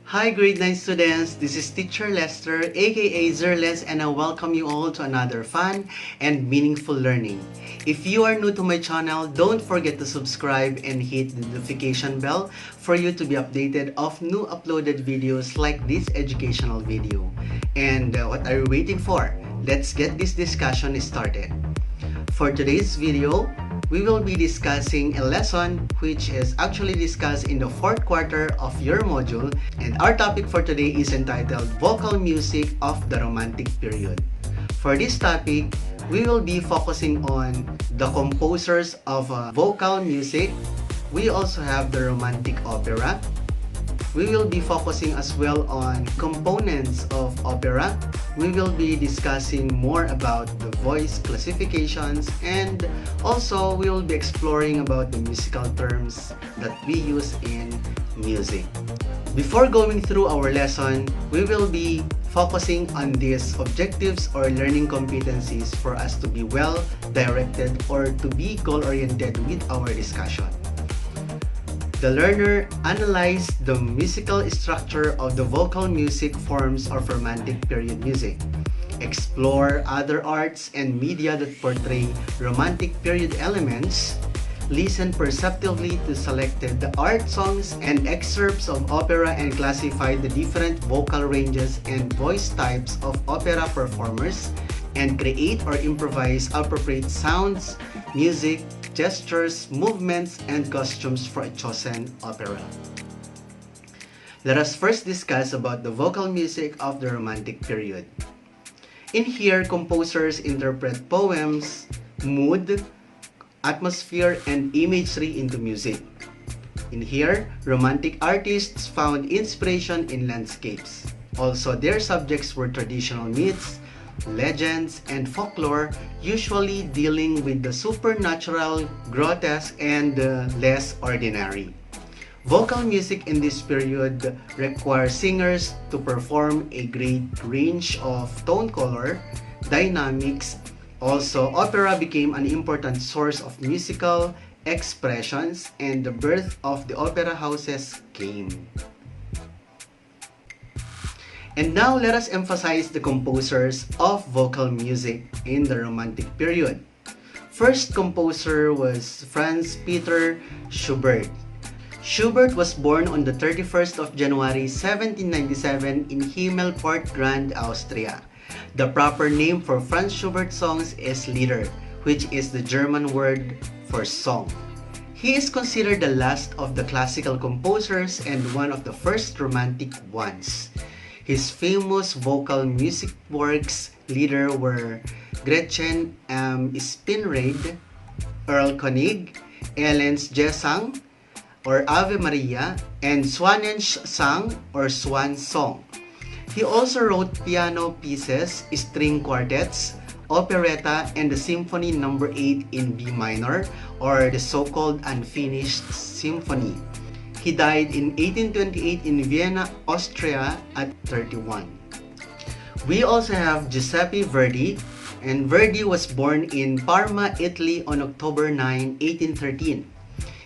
Hi grade 9 students, this is Teacher Lester aka Zer Les, and I welcome you all to another fun and meaningful learning. If you are new to my channel, don't forget to subscribe and hit the notification bell for you to be updated of new uploaded videos like this educational video. And what are you waiting for? Let's get this discussion started. For today's video, we will be discussing a lesson which is actually discussed in the fourth quarter of your module, and our topic for today is entitled Vocal Music of the Romantic Period. For this topic, we will be focusing on the composers of vocal music. We also have the romantic opera. We will be focusing as well on components of opera. We will be discussing more about the voice classifications, and also we will be exploring about the musical terms that we use in music. Before going through our lesson, we will be focusing on these objectives or learning competencies for us to be well directed or to be goal-oriented with our discussion. The learner analyzed the musical structure of the vocal music forms of romantic period music, explore other arts and media that portray romantic period elements, listen perceptively to selected art songs and excerpts of opera, and classify the different vocal ranges and voice types of opera performers, and create or improvise appropriate sounds, music, gestures, movements, and costumes for a chosen opera. Let us first discuss about the vocal music of the Romantic period. In here, composers interpret poems, mood, atmosphere, and imagery into music. In here, Romantic artists found inspiration in landscapes. Also, their subjects were traditional myths, legends, and folklore, usually dealing with the supernatural, grotesque, and less ordinary. Vocal music in this period requires singers to perform a great range of tone color, dynamics. Also, opera became an important source of musical expressions, and the birth of the opera houses came. And now let us emphasize the composers of vocal music in the Romantic period. First composer was Franz Peter Schubert. Schubert was born on the 31st of January 1797 in Himmelport, Grand Austria. The proper name for Franz Schubert songs is Lieder, which is the German word for song. He is considered the last of the classical composers and one of the first romantic ones. His famous vocal music works leader were Gretchen am Spinrad, Erlkönig, Elens Gesang or Ave Maria, and Swanensang or Swan Song. He also wrote piano pieces, string quartets, operetta, and the Symphony No. 8 in B minor, or the so-called Unfinished Symphony. He died in 1828 in Vienna, Austria at 31. We also have Giuseppe Verdi, and Verdi was born in Parma, Italy on October 9, 1813.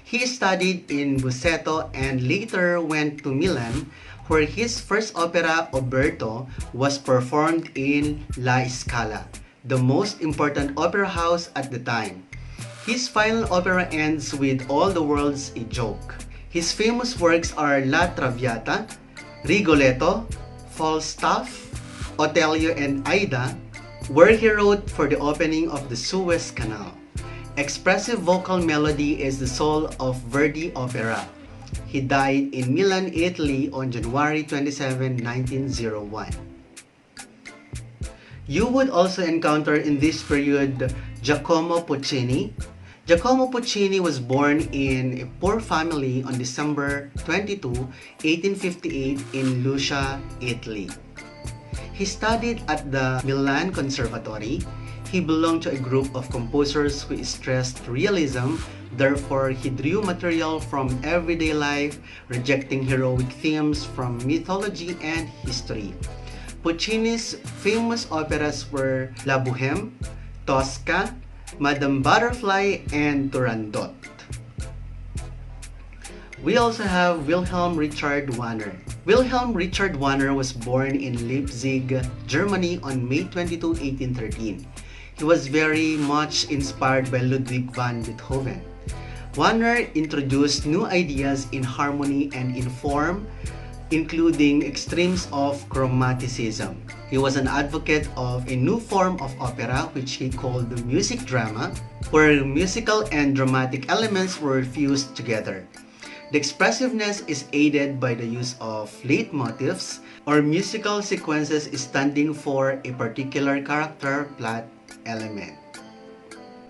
He studied in Busseto and later went to Milan, where his first opera, Oberto, was performed in La Scala, the most important opera house at the time. His final opera ends with All the World's a Joke. His famous works are La Traviata, Rigoletto, Falstaff, Otello, and Aida, where he wrote for the opening of the Suez Canal. Expressive vocal melody is the soul of Verdi opera. He died in Milan, Italy on January 27, 1901. You would also encounter in this period Giacomo Puccini. Giacomo Puccini was born in a poor family on December 22, 1858 in Lucia, Italy. He studied at the Milan Conservatory. He belonged to a group of composers who stressed realism, therefore he drew material from everyday life, rejecting heroic themes from mythology and history. Puccini's famous operas were La Bohème, Tosca, Madame Butterfly, and Turandot. We also have Wilhelm Richard Wagner. Wilhelm Richard Wagner was born in Leipzig, Germany on May 22, 1813. He was very much inspired by Ludwig van Beethoven. Wagner introduced new ideas in harmony and in form, including extremes of chromaticism. He was an advocate of a new form of opera which he called the music drama, where musical and dramatic elements were fused together. The expressiveness is aided by the use of leitmotifs or musical sequences standing for a particular character plot element.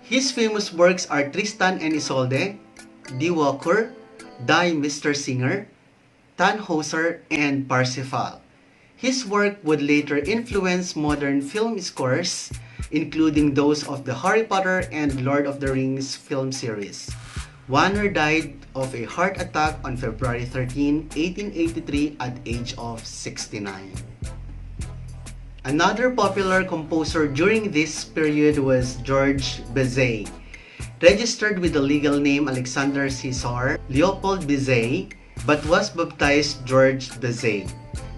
His famous works are Tristan and Isolde, Die Walküre, Die Meistersinger, Tannhäuser, and Parsifal. His work would later influence modern film scores, including those of the Harry Potter and Lord of the Rings film series. Wagner died of a heart attack on February 13, 1883 at age of 69. Another popular composer during this period was Georges Bizet. Registered with the legal name Alexander César Leopold Bizet, but was baptized Georges Bizet.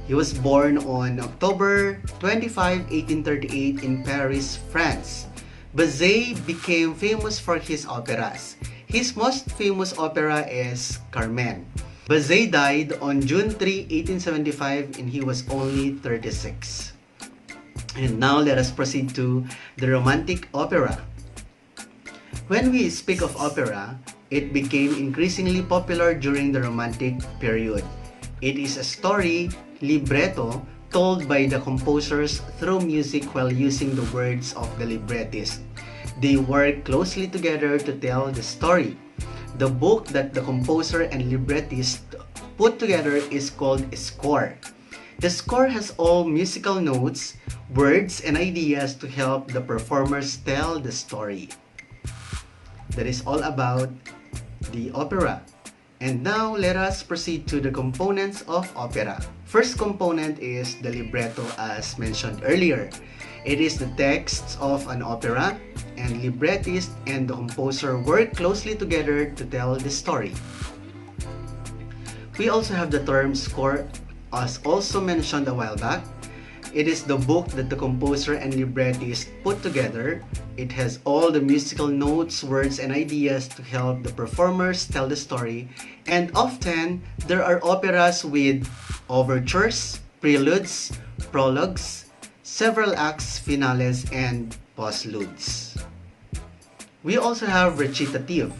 He was born on October 25, 1838 in Paris, France. Bizet became famous for his operas. His most famous opera is Carmen. Bizet died on June 3, 1875 and he was only 36. And now let us proceed to the romantic opera. When we speak of opera, it became increasingly popular during the Romantic period. It is a story, libretto, told by the composers through music while using the words of the librettist. They work closely together to tell the story. The book that the composer and librettist put together is called a score. The score has all musical notes, words, and ideas to help the performers tell the story. That is all about the opera. And now let us proceed to the components of opera. First component is the libretto as mentioned earlier. It is the text of an opera, and librettist and the composer work closely together to tell the story. We also have the term score as also mentioned a while back. It is the book that the composer and librettist put together. It has all the musical notes, words, and ideas to help the performers tell the story. And often, there are operas with overtures, preludes, prologues, several acts, finales, and postludes. We also have recitative.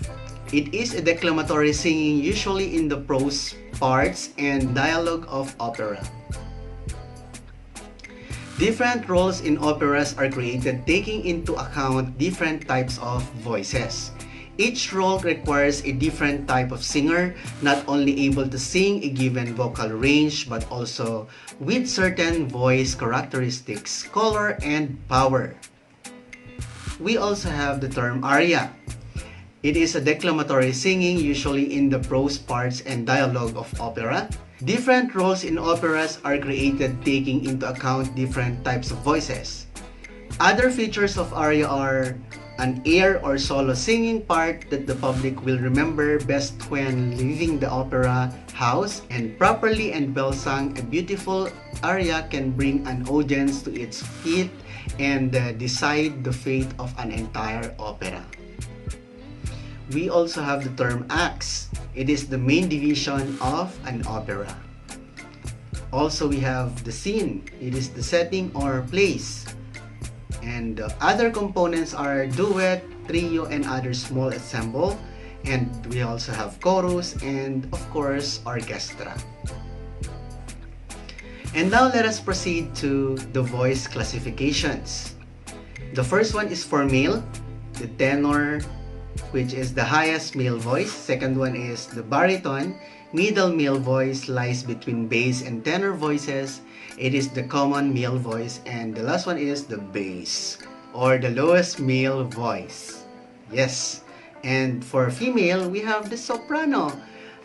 It is a declamatory singing usually in the prose parts and dialogue of opera. Different roles in operas are created taking into account different types of voices. Each role requires a different type of singer, not only able to sing a given vocal range but also with certain voice characteristics, color, and power. We also have the term aria. It is a declamatory singing usually in the prose parts and dialogue of opera. Different roles in operas are created taking into account different types of voices. Other features of aria are an air or solo singing part that the public will remember best when leaving the opera house, and properly and well sung, a beautiful aria can bring an audience to its feet and decide the fate of an entire opera. We also have the term acts. It is the main division of an opera. Also, we have the scene. It is the setting or place. And other components are duet, trio, and other small ensemble. And we also have chorus and, of course, orchestra. And now let us proceed to the voice classifications. The first one is for male, the tenor, which is the highest male voice. Second one is the baritone. Middle male voice lies between bass and tenor voices. It is the common male voice. And the last one is the bass, or the lowest male voice. Yes. And for female, we have the soprano.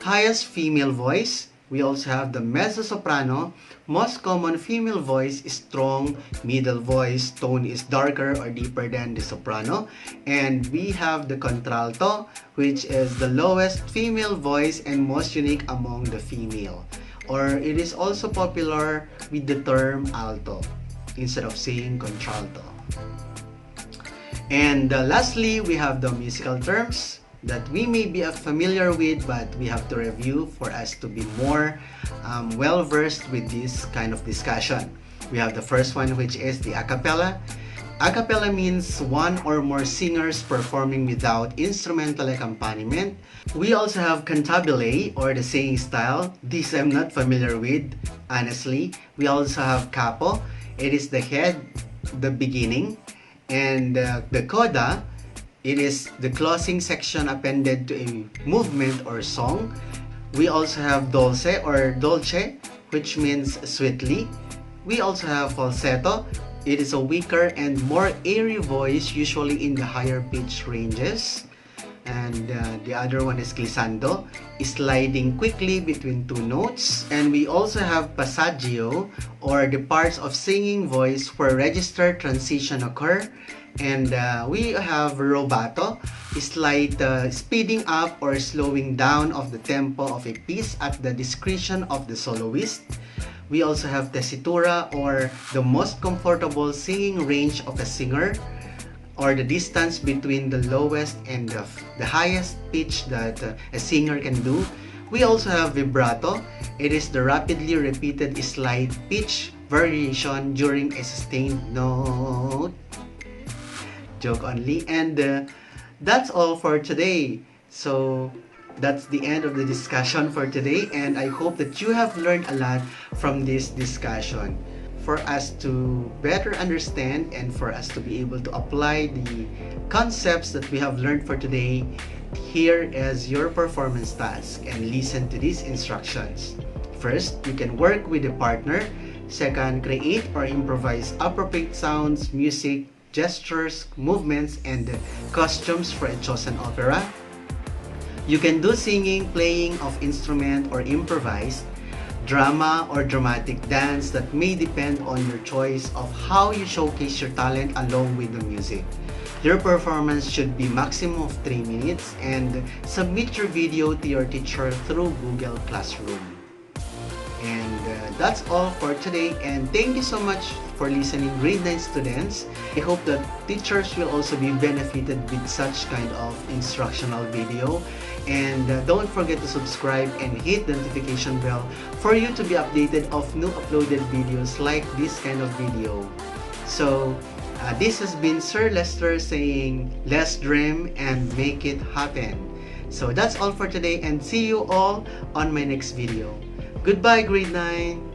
Highest female voice. We also have the mezzo-soprano. Most common female voice is strong, middle voice, tone is darker or deeper than the soprano. And we have the contralto, which is the lowest female voice and most unique among the female. Or it is also popular with the term alto instead of saying contralto. And lastly, we have the musical terms that we may be familiar with, but we have to review for us to be more well-versed with this kind of discussion. We have the first one, which is the a cappella. A cappella means one or more singers performing without instrumental accompaniment. We also have cantabile, or the singing style. This I'm not familiar with, honestly. We also have capo. It is the head, the beginning. And the coda, it is the closing section appended to a movement or song. We also have dolce or dolce, which means sweetly. We also have falsetto. It is a weaker and more airy voice, usually in the higher pitch ranges. And the other one is glissando, sliding quickly between two notes. And we also have passaggio, or the parts of singing voice where register transition occur. And we have rubato, slight speeding up or slowing down of the tempo of a piece at the discretion of the soloist. We also have tessitura, or the most comfortable singing range of a singer, or the distance between the lowest and the highest pitch that a singer can do. We also have vibrato. It is the rapidly repeated slight pitch variation during a sustained note. Joke only. And that's all for today. So that's the end of the discussion for today, and I hope that you have learned a lot from this discussion. For us to better understand and for us to be able to apply the concepts that we have learned for today, here is your performance task, and listen to these instructions. First, you can work with a partner. Second, create or improvise appropriate sounds, music, gestures, movements, and costumes for a chosen opera. You can do singing, playing of instrument, or improvise, drama or dramatic dance that may depend on your choice of how you showcase your talent along with the music. Your performance should be maximum of 3 minutes, and submit your video to your teacher through Google Classroom. And that's all for today, and thank you so much for listening, grade 9 students. I hope that teachers will also be benefited with such kind of instructional video. And don't forget to subscribe and hit the notification bell for you to be updated of new uploaded videos like this kind of video. So this has been Sir Lester saying, let's dream and make it happen. So that's all for today, and see you all on my next video. Goodbye, grade 9.